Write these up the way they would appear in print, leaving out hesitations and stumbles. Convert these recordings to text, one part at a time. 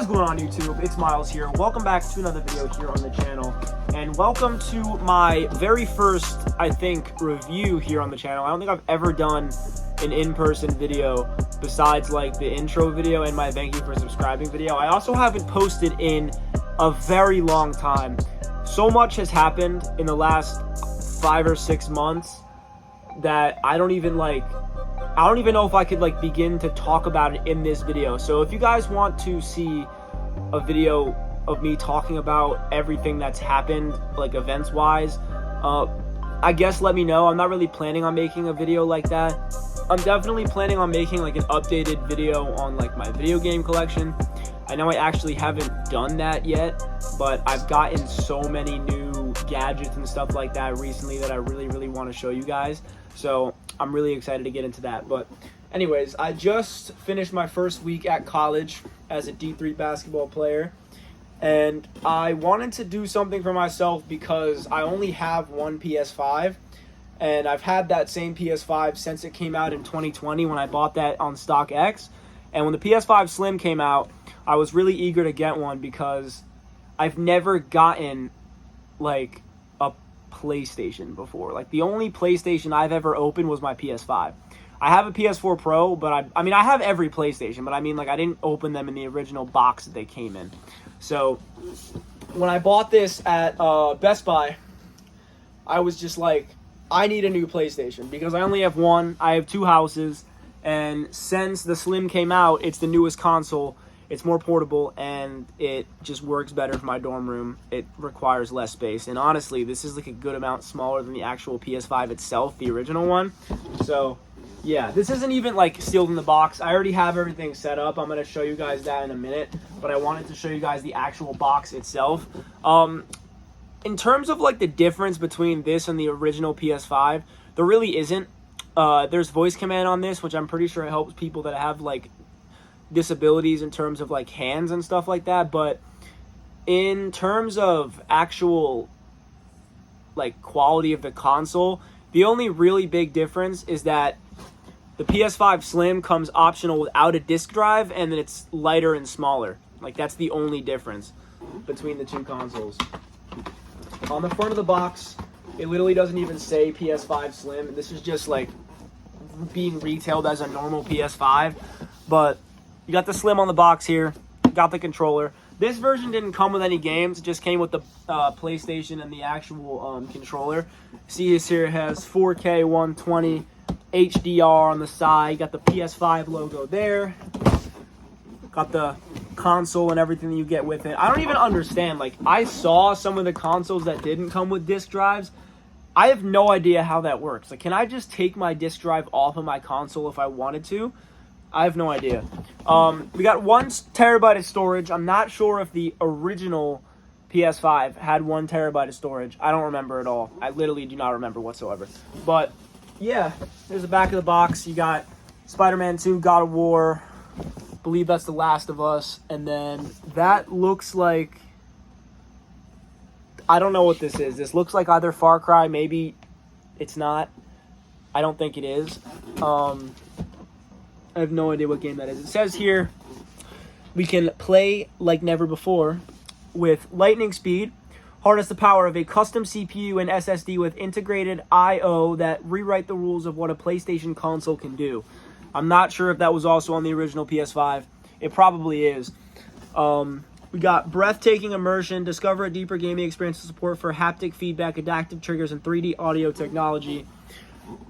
What is going on, YouTube? It's Miles here. Welcome back to another video here on the channel, and welcome to my very first, I think, review here on the channel. I don't think I've ever done an in-person video besides like the intro video and my thank you for subscribing video. I also haven't posted in a very long time. So much has happened in the last 5 or 6 months that I don't even know if I could begin to talk about it in this video. So if you guys want to see a video of me talking about everything that's happened, like events wise, I guess let me know. I'm not really planning on making a video like that. I'm definitely planning on making like an updated video on like my video game collection. I know I actually haven't done that yet, but I've gotten so many new gadgets and stuff like that recently that I really want to show you guys. So I'm really excited to get into that. But anyways, I just finished my first week at college as a D3 basketball player, and I wanted to do something for myself because I only have one PS5, and I've had that same PS5 since it came out in 2020 when I bought that on StockX. And when the PS5 Slim came out, I was really eager to get one because I've never gotten like a PlayStation before. Like, the only PlayStation I've ever opened was my PS5. I have a PS4 Pro, but I mean I have every PlayStation, but I mean, like, I didn't open them in the original box that they came in. So when I bought this at Best Buy, I was just like, I need a new PlayStation because I only have one. I have 2 houses, and since the Slim came out, it's the newest console. It's more portable, and it just works better for my dorm room. It requires less space, and honestly, this is like a good amount smaller than the actual PS5 itself, the original one. So yeah, this isn't even like sealed in the box. I already have everything set up. I'm going to show you guys that in a minute, but I wanted to show you guys the actual box itself. In terms of like the difference between this and the original PS5, there really isn't. There's voice command on this, which I'm pretty sure it helps people that have like disabilities in terms of like hands and stuff like that. But in terms of actual like quality of the console, the only really big difference is that the PS5 Slim comes optional without a disc drive, and then it's lighter and smaller. Like, that's the only difference between the 2 consoles. On the front of the box, it literally doesn't even say PS5 Slim. This is just like being retailed as a normal PS5. But you got the Slim on the box here. Got the controller. This version didn't come with any games. It just came with the PlayStation and the actual controller. See, this here has 4K 120 HDR on the side. Got the PS5 logo there. Got the console and everything that you get with it. I don't even understand. Like, I saw some of the consoles that didn't come with disc drives. I have no idea how that works. Like, can I just take my disc drive off of my console if I wanted to? I have no idea. We got 1 terabyte of storage. I'm not sure if the original PS5 had 1 terabyte of storage. I don't remember at all. I literally do not remember whatsoever. But yeah, there's the back of the box. You got Spider-Man 2, God of War. I believe that's The Last of Us. And then that looks like, I don't know what this is. This looks like either Far Cry. Maybe it's not. I don't think it is. I have no idea what game that is. It says here we can play like never before with lightning speed, harness the power of a custom CPU and SSD with integrated I/O that rewrite the rules of what a PlayStation console can do. I'm not sure if that was also on the original PS5. It probably is. We got breathtaking immersion, discover a deeper gaming experience with support for haptic feedback, adaptive triggers, and 3D audio technology.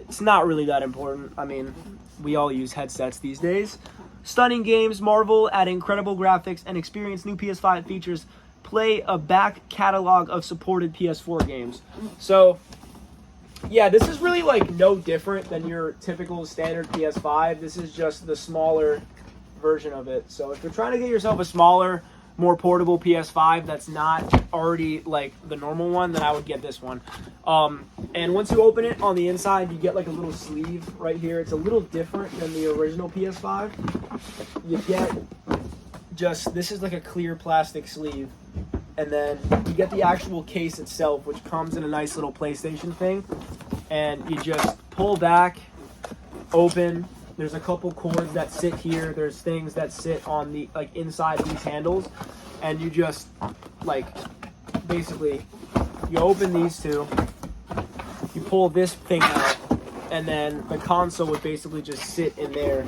It's not really that important. I mean, we all use headsets these days. Stunning games, marvel at incredible graphics, and experience new PS5 features. Play a back catalog of supported PS4 games. So, yeah, this is really like no different than your typical standard PS5. This is just the smaller version of it. So if you're trying to get yourself a smaller, more portable PS5 that's not already like the normal one, then I would get this one. And once you open it, on the inside you get like a little sleeve right here. It's a little different than the original PS5. You get just, this is like a clear plastic sleeve, and then you get the actual case itself, which comes in a nice little PlayStation thing, and you just pull back, open, There's a couple cords that sit here. There's things that sit on the, like, inside these handles. And you just, like, basically, you open these two, you pull this thing out, and then the console would basically just sit in there,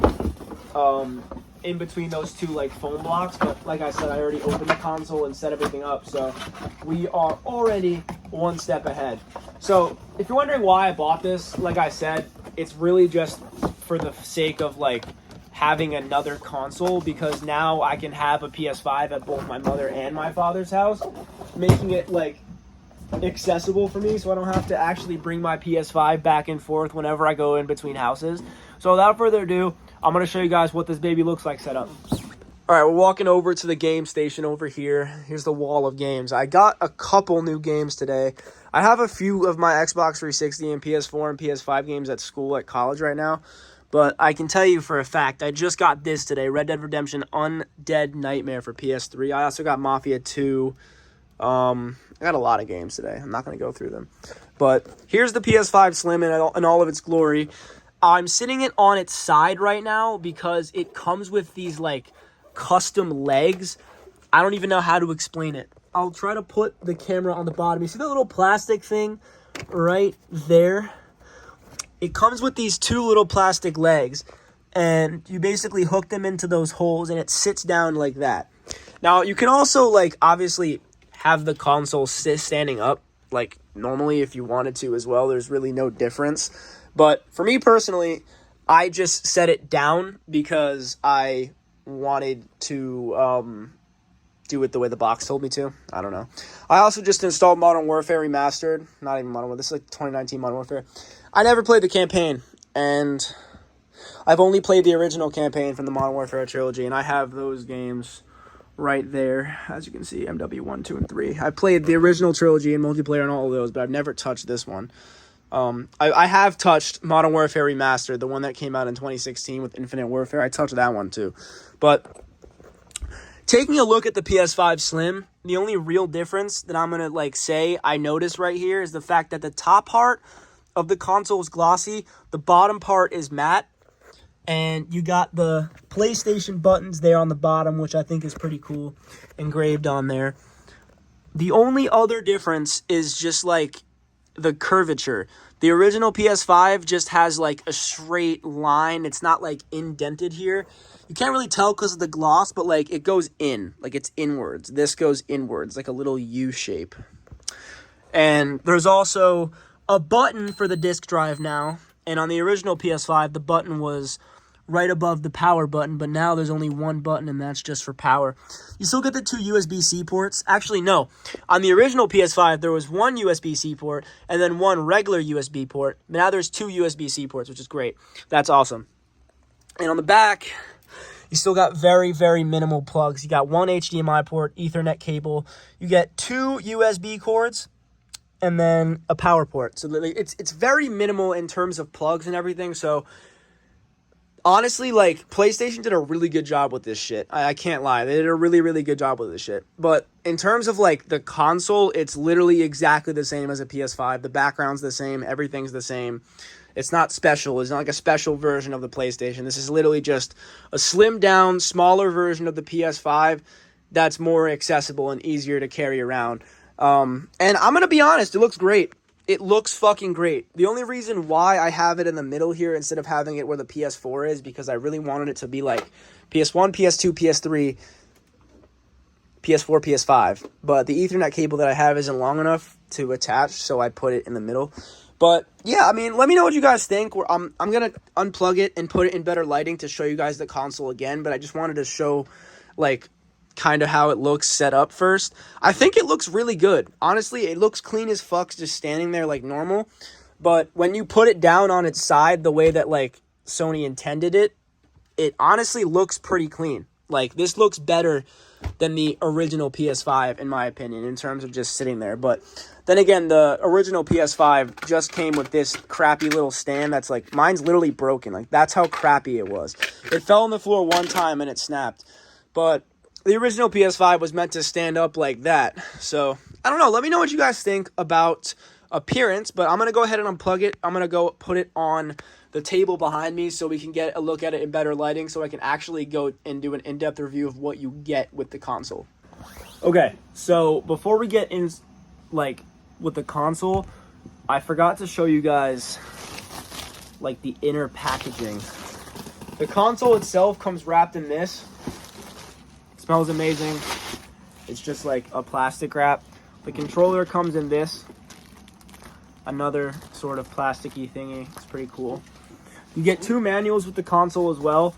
in between those two, like, foam blocks. But like I said, I already opened the console and set everything up, so we are already one step ahead. So if you're wondering why I bought this, like I said, it's really just for the sake of, like, having another console, because now I can have a PS5 at both my mother and my father's house, making it, like, accessible for me, so I don't have to actually bring my PS5 back and forth whenever I go in between houses. So without further ado, I'm going to show you guys what this baby looks like set up. Alright, we're walking over to the game station over here. Here's the wall of games. I got a couple new games today. I have a few of my Xbox 360 and PS4 and PS5 games at school, at college right now. But I can tell you for a fact, I just got this today, Red Dead Redemption Undead Nightmare for PS3. I also got Mafia 2. I got a lot of games today. I'm not going to go through them. But here's the PS5 Slim in all of its glory. I'm sitting it on its side right now because it comes with these, like, custom legs. I don't even know how to explain it. I'll try to put the camera on the bottom. You see the little plastic thing right there? It comes with these two little plastic legs, and you basically hook them into those holes, and it sits down like that. Now, you can also, like, obviously have the console standing up, like, normally if you wanted to as well. There's really no difference. But for me personally, I just set it down because I wanted to do it the way the box told me to. I don't know. I also just installed Modern Warfare Remastered. Not even Modern Warfare. This is like 2019 Modern Warfare. I never played the campaign, and I've only played the original campaign from the Modern Warfare trilogy, and I have those games right there. As you can see, MW1, 2, and 3. I played the original trilogy and multiplayer on all of those, but I've never touched this one. I have touched Modern Warfare Remastered, the one that came out in 2016 with Infinite Warfare. I touched that one too. But taking a look at the PS5 Slim, the only real difference that I'm going to, like, say I noticed right here is the fact that the top part of the console is glossy, the bottom part is matte, and you got the PlayStation buttons there on the bottom, which I think is pretty cool, engraved on there. The only other difference is just, like, the curvature. The original PS5 just has, like, a straight line. It's not, like, indented here. You can't really tell because of the gloss, but, like, it goes in. Like, it's inwards. This goes inwards, like a little U shape. And there's also a button for the disk drive now. And on the original PS5, the button was right above the power button, but now there's only one button, and that's just for power. You still get the two USB-C ports. Actually, no. On the original PS5, there was one USB-C port and then one regular USB port. Now there's two USB-C ports, which is great. That's awesome. And on the back, you still got very, very minimal plugs. You got one HDMI port, Ethernet cable. You get two USB cords, and then a power port. So it's very minimal in terms of plugs and everything, so honestly, like, PlayStation did a really good job with this shit. I can't lie. They did a really, really good job with this shit. But in terms of, like, the console, it's literally exactly the same as a PS5. The background's the same. Everything's the same. It's not special. It's not like a special version of the PlayStation. This is literally just a slimmed-down, smaller version of the PS5 that's more accessible and easier to carry around. And I'm going to be honest, it looks great. It looks fucking great. The only reason why I have it in the middle here instead of having it where the PS4 is, because I really wanted it to be like PS1, PS2, PS3, PS4, PS5. But the Ethernet cable that I have isn't long enough to attach, so I put it in the middle. But yeah, I mean, let me know what you guys think. I'm going to unplug it and put it in better lighting to show you guys the console again, but I just wanted to show, like, kind of how it looks set up first. I think it looks really good. Honestly, it looks clean as fuck just standing there like normal. But when you put it down on its side the way that, like, Sony intended it, it honestly looks pretty clean. Like, this looks better than the original PS5, in my opinion, in terms of just sitting there. But then again, the original PS5 just came with this crappy little stand that's, like, mine's literally broken. Like, that's how crappy it was. It fell on the floor one time and it snapped. But the original PS5 was meant to stand up like that. So, I don't know. Let me know what you guys think about appearance. But I'm going to go ahead and unplug it. I'm going to go put it on the table behind me so we can get a look at it in better lighting, so I can actually go and do an in-depth review of what you get with the console. Okay, so before we get in, like, with the console, I forgot to show you guys, like, the inner packaging. The console itself comes wrapped in this. It smells amazing. It's just like a plastic wrap. The controller comes in this, another sort of plasticky thingy. It's pretty cool. You get 2 manuals with the console as well.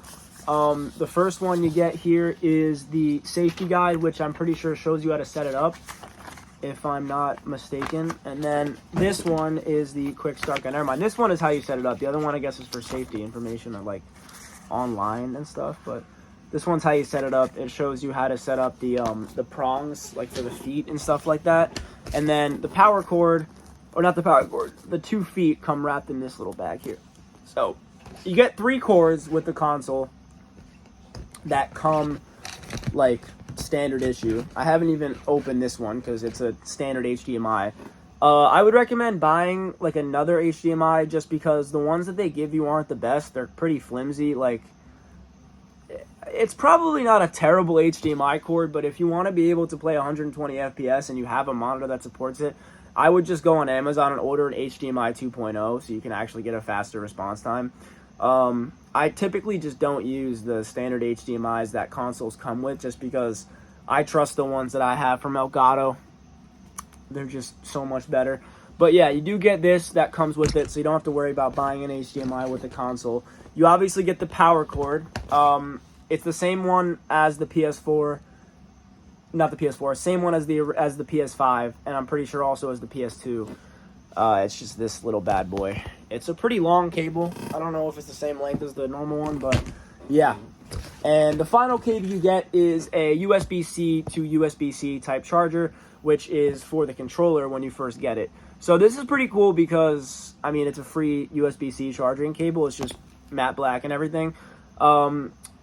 The first one you get here is the safety guide, which I'm pretty sure shows you how to set it up, if I'm not mistaken. And then this one is the quick start guide. Never mind. This one is how you set it up. The other one, I guess, is for safety information, like online and stuff. But this one's how you set it up. It shows you how to set up the prongs, like for the feet and stuff like that. And then the power cord, or not the power cord, the 2 feet come wrapped in this little bag here. So you get 3 cords with the console that come like standard issue. I haven't even opened this one because it's a standard HDMI. I would recommend buying like another HDMI just because the ones that they give you aren't the best. They're pretty flimsy. Like, it's probably not a terrible HDMI cord, but if you want to be able to play 120 FPS and you have a monitor that supports it, I would just go on Amazon and order an HDMI 2.0 so you can actually get a faster response time. I typically just don't use the standard HDMIs that consoles come with just because I trust the ones that I have from Elgato. They're just so much better. But yeah, you do get this that comes with it, so you don't have to worry about buying an HDMI with the console. You obviously get the power cord. It's the same one as the PS4. Not the PS4, same one as the PS5, and I'm pretty sure also as the PS2. It's just this little bad boy. It's a pretty long cable. I don't know if it's the same length as the normal one, but yeah. And the final cable you get is a USB-C to USB-C type charger, which is for the controller when you first get it. So this is pretty cool because, I mean, it's a free USB-C charging cable. It's just matte black and everything.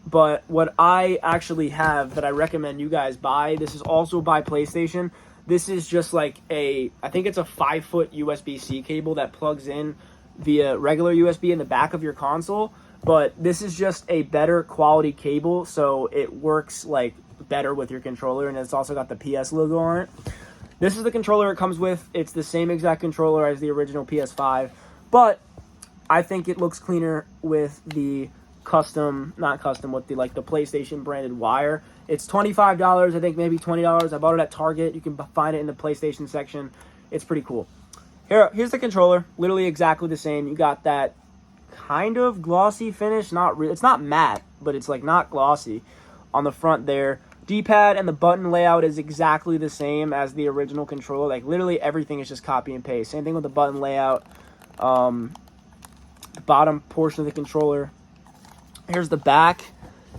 But what I actually have that I recommend you guys buy, this is also by PlayStation. This is just like I think it's a 5-foot USB-C cable that plugs in via regular USB in the back of your console. But this is just a better quality cable, so it works like better with your controller, and it's also got the PS logo on it. This is the controller it comes with. It's the same exact controller as the original PS5, but I think it looks cleaner with the not custom, with the the PlayStation branded wire. It's $25, I think maybe $20. I bought it at Target. You can find it in the PlayStation section. It's pretty cool. Here's the controller, literally exactly the same. You got that kind of glossy finish, it's not matte, but it's like not glossy on the front there. D-pad and the button layout is exactly the same as the original controller. Like literally everything is just copy and paste. Same thing with the button layout. The bottom portion of the controller. Here's the back.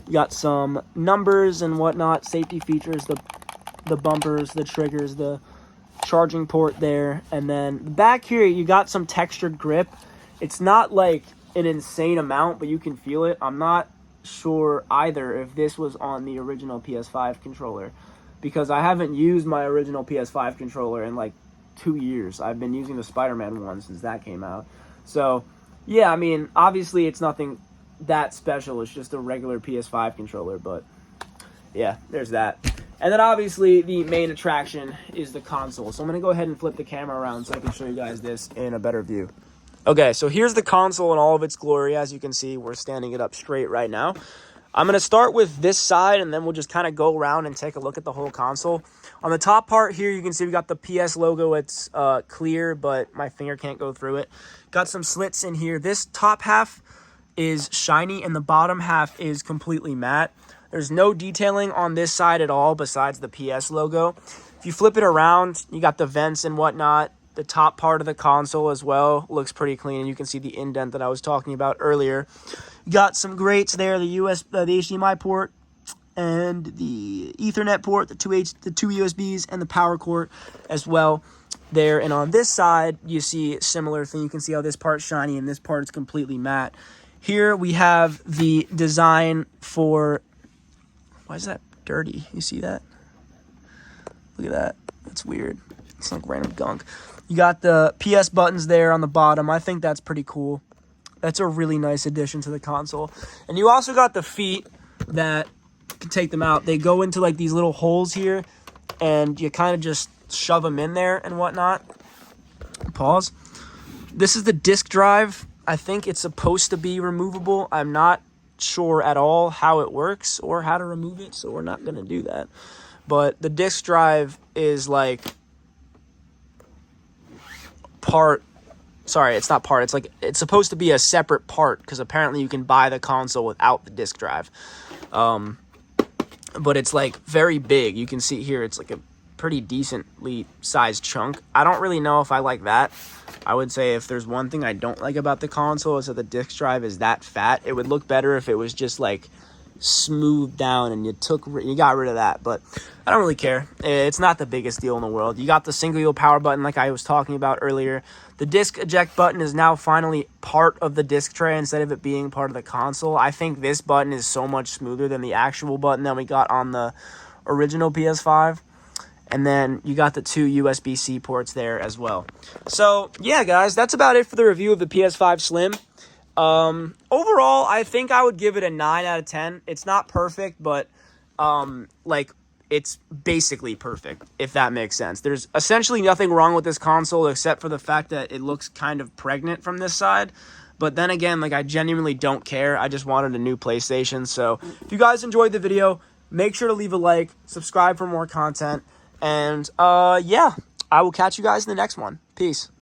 You got some numbers and whatnot, safety features, the bumpers, the triggers, the charging port there, and then the back here you got some textured grip. It's not like an insane amount, but you can feel it. I'm not sure either if this was on the original PS5 controller, because I haven't used my original PS5 controller in like 2 years. I've been using the Spider-Man one since that came out. So yeah, I mean, obviously it's nothing that special. It's just a regular PS5 controller, but yeah, there's that. And then obviously the main attraction is the console. So I'm going to go ahead and flip the camera around so I can show you guys this in a better view. Okay, so here's the console in all of its glory. As you can see, we're standing it up straight right now. I'm going to start with this side, and then we'll just kind of go around and take a look at the whole console. On the top part here, you can see we got the PS logo. It's clear, but my finger can't go through it. Got some slits in here. This top half is shiny, and the bottom half is completely matte. There's no detailing on this side at all besides the PS logo. If you flip it around, you got the vents and whatnot. The top part of the console as well looks pretty clean, and you can see the indent that I was talking about earlier. You got some grates there, the HDMI port and the Ethernet port, the two USBs, and the power cord as well there. And on this side, you see a similar thing. You can see how this part's shiny and this part is completely matte. Here we have the design for... Why is that dirty? You see that? Look at that. That's weird. It's like random gunk. You got the PS buttons there on the bottom. I think that's pretty cool. That's a really nice addition to the console. And you also got the feet that can take them out. They go into like these little holes here, and you kind of just shove them in there and whatnot. Pause. This is the disk drive. I think it's supposed to be removable. I'm not sure at all how it works or how to remove it, so we're not going to do that. But the disk drive is like part... Sorry, it's not part. It's like, it's supposed to be a separate part because apparently you can buy the console without the disk drive. But it's like very big. You can see here it's like a pretty decently sized chunk. I don't really know if I like that. I would say if there's one thing I don't like about the console is that the disk drive is that fat. It would look better if it was just like smoothed down and you got rid of that, but I don't really care. It's not the biggest deal in the world. You got the single power button like I was talking about earlier. The disc eject button is now finally part of the disc tray instead of it being part of the console. I think this button is so much smoother than the actual button that we got on the original PS5. And then you got the 2 USB-C ports there as well. So yeah, guys, that's about it for the review of the PS5 Slim. Overall, I think I would give it a 9 out of 10. It's not perfect, but, like, it's basically perfect, if that makes sense. There's essentially nothing wrong with this console except for the fact that it looks kind of pregnant from this side. But then again, like, I genuinely don't care. I just wanted a new PlayStation. So if you guys enjoyed the video, make sure to leave a like, subscribe for more content, and, yeah, I will catch you guys in the next one. Peace.